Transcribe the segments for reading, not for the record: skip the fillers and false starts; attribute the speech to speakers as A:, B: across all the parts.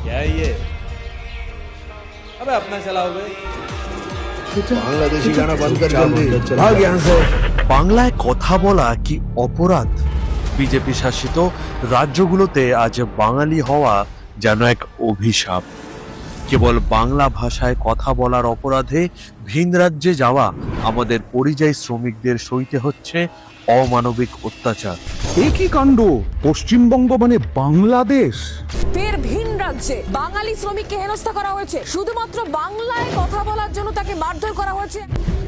A: क्या है ये? अबे अपना चलाओगे?
B: बांग्लादेशी गाना बंद कर जल्दी, भाग यहाँ से।
C: বাংলায় কথা বলা কি অপরাধ? বিজেপি শাসিত রাজ্যগুলোতে আজ বাঙালি হওয়া যেন এক অভিশাপ। কেবল বাংলা ভাষায় কথা বলার অপরাধে ভিন রাজ্যে যাওয়া আমাদের পরিযায়ী শ্রমিকদের সইতে হচ্ছে অমানবিক অত্যাচার।
D: একই কাণ্ড, পশ্চিমবঙ্গ মানে বাংলাদেশ।
E: ফের ভিন রাজ্যে বাঙালি শ্রমিককে হেনস্থা করা হয়েছে, শুধুমাত্র বাংলায় কথা বলার জন্য তাকে মারধর করা হয়েছে।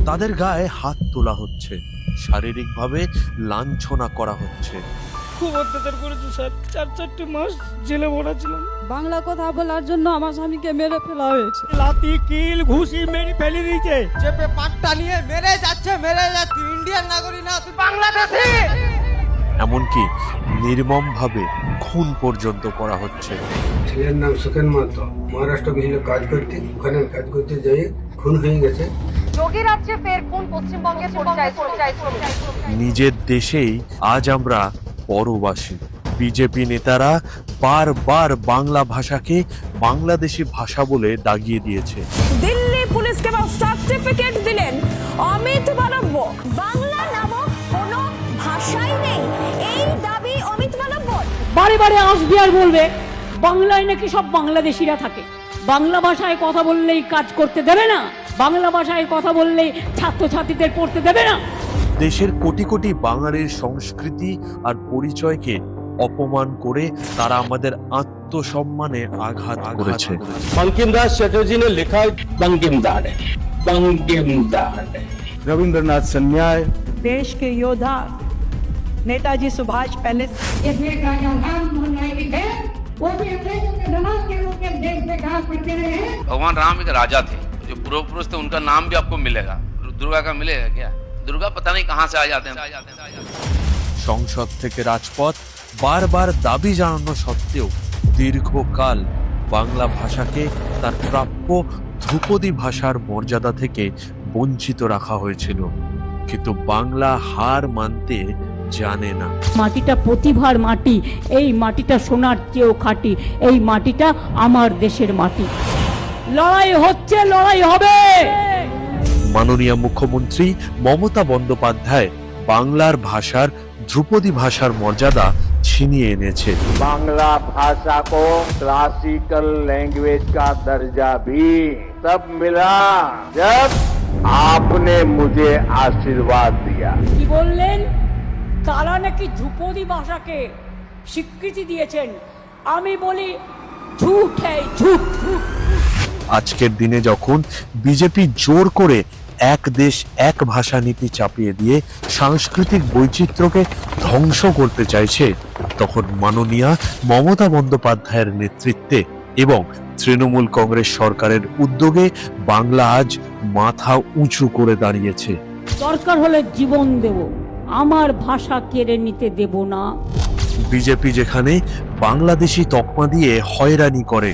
C: তাদের গায়ে হাত তোলা হচ্ছে, শারীরিকভাবে লাঞ্ছনা করা হচ্ছে।
F: খুব অত্যাচার করেছে স্যার, 4-4টে মাস জেলে ভরা ছিলাম।
G: বাংলা কথা বলার জন্য আমার স্বামীকে মেরে ফেলা হয়েছে।
F: লাতি কিল ঘুষি মেরে ফেলে দিয়েছে।
H: চেপে পাট্টা নিয়ে মেরে যাচ্ছে। তুই ইন্ডিয়ান নাগরিক না, তুই বাংলাদেশী।
C: এমনকি নির্মমভাবে খুন পর্যন্ত করা হচ্ছে।
B: ছেলের নাম সুকেন মাহাতো, মহারাষ্ট্র গেছিল কাজ করতে, ওখানে কাজ করতে যাই খুন হয়ে গেছে।
E: যোগী রাজ্যে ফের কোন পশ্চিমবঙ্গের পরিযায়ী শ্রমিক?
C: নিজের দেশেই আজ আমরা পরবাসী। বিজেপি নেতারা বারবার বাংলা ভাষাকে বাংলাদেশি ভাষা বলে দাগিয়ে দিয়েছে।
E: দিল্লি পুলিশকে সার্টিফিকেট দিলেন অমিত মালব্য। বাংলা নামক কোনো ভাষাই নেই, এই দাবি অমিত মালব্যর।
G: বারে বারে আসবে আর বলবে বাংলায় নাকি সব বাংলাদেশিরা থাকে, বাংলা ভাষায় কথা বললেই কাজ করতে দেবে না, বাংলা ভাষায় কথা বললেই ছাত্রছাত্রীদের পড়তে দেবে না।
C: দেশের কোটি কোটি বাঙালির সংস্কৃতি আর পরিচয়কে অপমান করে তারা আমাদের আত্মসম্মানে আঘাত করেছে।
I: बंकिम दास चटर्जी ने लिखा है बंकिम दाड़ है, बंकिम दाड़ है।
D: रविंद्रनाथ सन्याय,
G: देश के योद्धा नेताजी सुभाष पहले
J: भगवान राम एक राजा थे, जो पूर्व पुरुष थे, उनका नाम भी आपको मिलेगा। दुर्गा का मिलेगा क्या? दुर्गा पता नहीं कहाँ से आ जाते हैं।
C: সংসদ থেকে রাজপথ বারবার দাবি জানানো সত্ত্বেও দীর্ঘকাল বাংলা ভাষাকে তার প্রাপ্য ধ্রুপদী ভাষার মর্যাদা থেকে বঞ্চিত রাখা হয়েছিল। কিন্তু বাংলা হার মানতে জানে না।
G: মাটিটা প্রতিভার মাটি, এই মাটিটা সোনার চেয়েও খাঁটি, এই মাটিটা আমার দেশের মাটি। লড়াই হচ্ছে, লড়াই হবে।
C: মাননীয় মুখ্যমন্ত্রী মমতা বন্দ্যোপাধ্যায় বাংলার ভাষার ধ্রুপদী ভাষার মর্যাদা ছিনিয়ে এনেছে।
I: बांग्ला भाषा को क्लासिकल लैंग्वेज का दर्जा भी तब मिला जब आपने मुझे आशीर्वाद दिया।
G: কি বললেন? তারা নাকি ধ্রুপদী ভাষাকে স্বীকৃতি দিয়েছেন। আমি বলি ঝুট, ঝুট।
C: আজকের দিনে যখন বিজেপি জোর করে এক দেশ এক ভাষা নীতি চাপিয়ে দিয়ে সাংস্কৃতিক বৈচিত্র্যকে ধ্বংস করতে চাইছে, তখন মাননীয়া মমতা বন্দ্যোপাধ্যায়ের নেতৃত্বে এবং তৃণমূল কংগ্রেস সরকারের উদ্যোগে বাংলা আজ মাথা উঁচু করে দাঁড়িয়েছে।
G: দরকার হলে জীবন দেব, আমার ভাষা কেড়ে নিতে দেব না।
C: বিজেপি যেখানে বাংলাদেশি তকমা দিয়ে হয়রানি করে,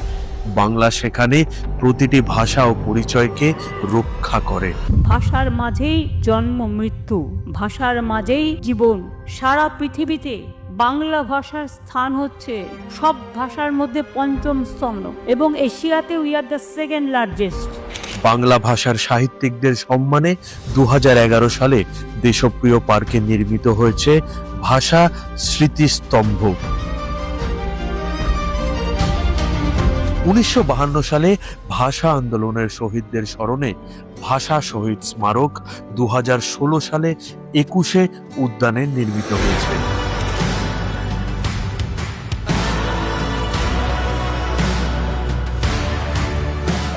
C: বাংলা সেখানে প্রতিটি ভাষা ও পরিচয়কে রক্ষা করে।
G: ভাষার মাঝেই জন্ম মৃত্যু, ভাষার মাঝেই জীবন। সারা পৃথিবীতে বাংলা ভাষার স্থান হচ্ছে সব ভাষার মধ্যে পঞ্চম স্তম্ভ, এবং এশিয়াতে we are the second largest.
C: Bangla ভাষার সাহিত্যিকদের সম্মানে 2011 সালে দেশপ্রিয় পার্কে নির্মিত হয়েছে ভাষা স্মৃতিস্তম্ভ। 1952 সালে ভাষা আন্দোলনের শহীদদের স্মরণে ভাষা শহীদ স্মারক 2016 সালে 21শে উদ্যানে নির্মিত হয়েছে।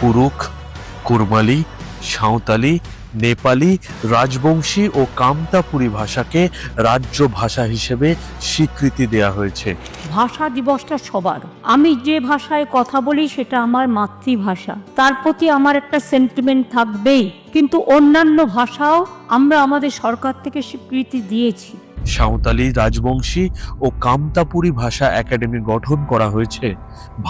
C: কুরুক, কুরমালি, সাঁওতালি, নেপালি, রাজবংশী ও কামতাপুরী ভাষাকে রাজ্য ভাষা হিসেবে স্বীকৃতি দেয়া হয়েছে।
G: ভাষা দিবসটা সবার। আমি যে ভাষায় কথা বলি সেটা আমার মাতৃভাষা, তার প্রতি আমার একটা সেন্টিমেন্ট থাকবেই, কিন্তু অন্যান্য ভাষাও আমরা আমাদের সরকার থেকে স্বীকৃতি দিয়েছি।
C: সাঁওতালি, রাজবংশী ও কামতাপুরী ভাষা একাডেমি গঠন করা হয়েছে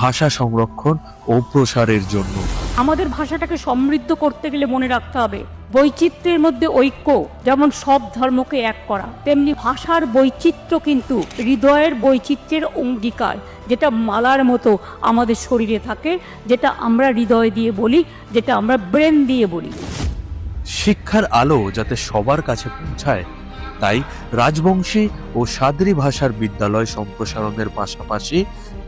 C: ভাষা সংরক্ষণ ও প্রসারের জন্য।
G: আমাদের ভাষাটাকে সমৃদ্ধ করতে গেলে মনে রাখতে হবে বৈচিত্র্যের মধ্যে ঐক্য, যেমন সব ধর্মকে এক করা, তেমনি ভাষার বৈচিত্র্য কিন্তু হৃদয়ের বৈচিত্র্যের অঙ্গীকার, যেটা মালার মতো আমাদের শরীরে থাকে, যেটা আমরা হৃদয় দিয়ে বলি, যেটা আমরা ব্রেন দিয়ে বলি।
C: শিক্ষার আলো যাতে সবার কাছে পৌঁছায়, তাই রাজবংশী ও সাদ্রি ভাষার বিদ্যালয় সম্প্রসারণের পাশাপাশি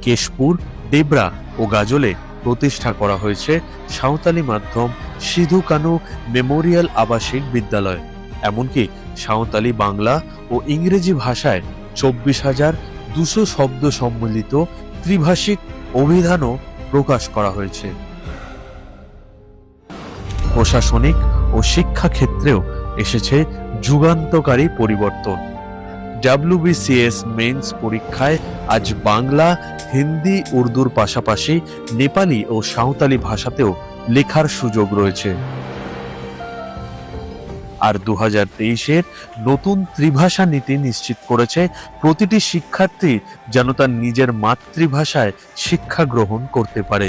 C: কেশপুর, ডেবরা ও গাজলে প্রতিষ্ঠা করা হয়েছে সাঁওতালি মাধ্যম সিধু কানু মেমোরিয়াল আবাসিক বিদ্যালয়। এমনকি সাঁওতালি বাংলা ও ইংরেজি ভাষায় 24,200 শব্দ সম্মিলিত ত্রিভাষিক অভিধানও প্রকাশ করা হয়েছে। প্রশাসনিক ও শিক্ষা ক্ষেত্রেও এসেছে যুগান্তকারী পরিবর্তন। WBCS মেন্স পরীক্ষায় আজ বাংলা, হিন্দি, উর্দুর পাশাপাশি নেপালি ও সাঁওতালি ভাষাতেও লেখার সুযোগ রয়েছে। আর 2023-এর নতুন ত্রিভাষা নীতি নিশ্চিত করেছে প্রতিটি শিক্ষার্থী যেন তার নিজের মাতৃভাষায় শিক্ষা গ্রহণ করতে পারে।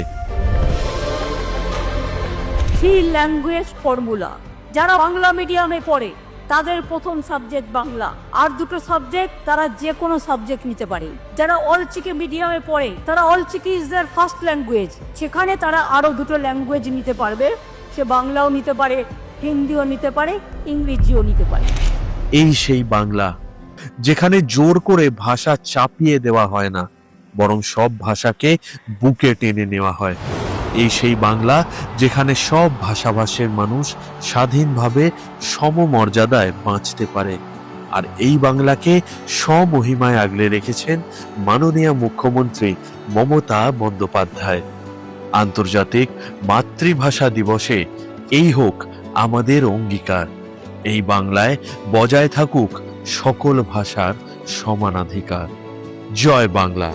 G: 3 ল্যাঙ্গুয়েজ ফর্মুলা। যারা বাংলা মিডিয়ামে পড়ে তাদের প্রথম সাবজেক্ট বাংলা, আর দুটো সাবজেক্ট তারা যে কোনো সাবজেক্ট নিতে পারে। যারা অলচিকি মিডিয়ামে পড়ে তারা Ol Chiki is their first language, সেখানে তারা আরও দুটো ল্যাঙ্গুয়েজ নিতে পারবে। সে বাংলাও নিতে পারে, হিন্দিও নিতে পারে, ইংরেজিও নিতে পারে।
C: এই সেই বাংলা যেখানে জোর করে ভাষা চাপিয়ে দেওয়া হয় না, বরং সব ভাষাকে বুকে টেনে নেওয়া হয়। এই সেই বাংলা যেখানে সব ভাষাভাষীর মানুষ স্বাধীনভাবে সমমর্যাদায় বাঁচতে পারে। আর এই বাংলাকে স্বমহিমায় আগলে রেখেছেন মাননীয় মুখ্যমন্ত্রী মমতা বন্দ্যোপাধ্যায়। আন্তর্জাতিক মাতৃভাষা দিবসে এই হোক আমাদের অঙ্গীকার, এই বাংলায় বজায় থাকুক সকল ভাষার সমানাধিকার। জয় বাংলা।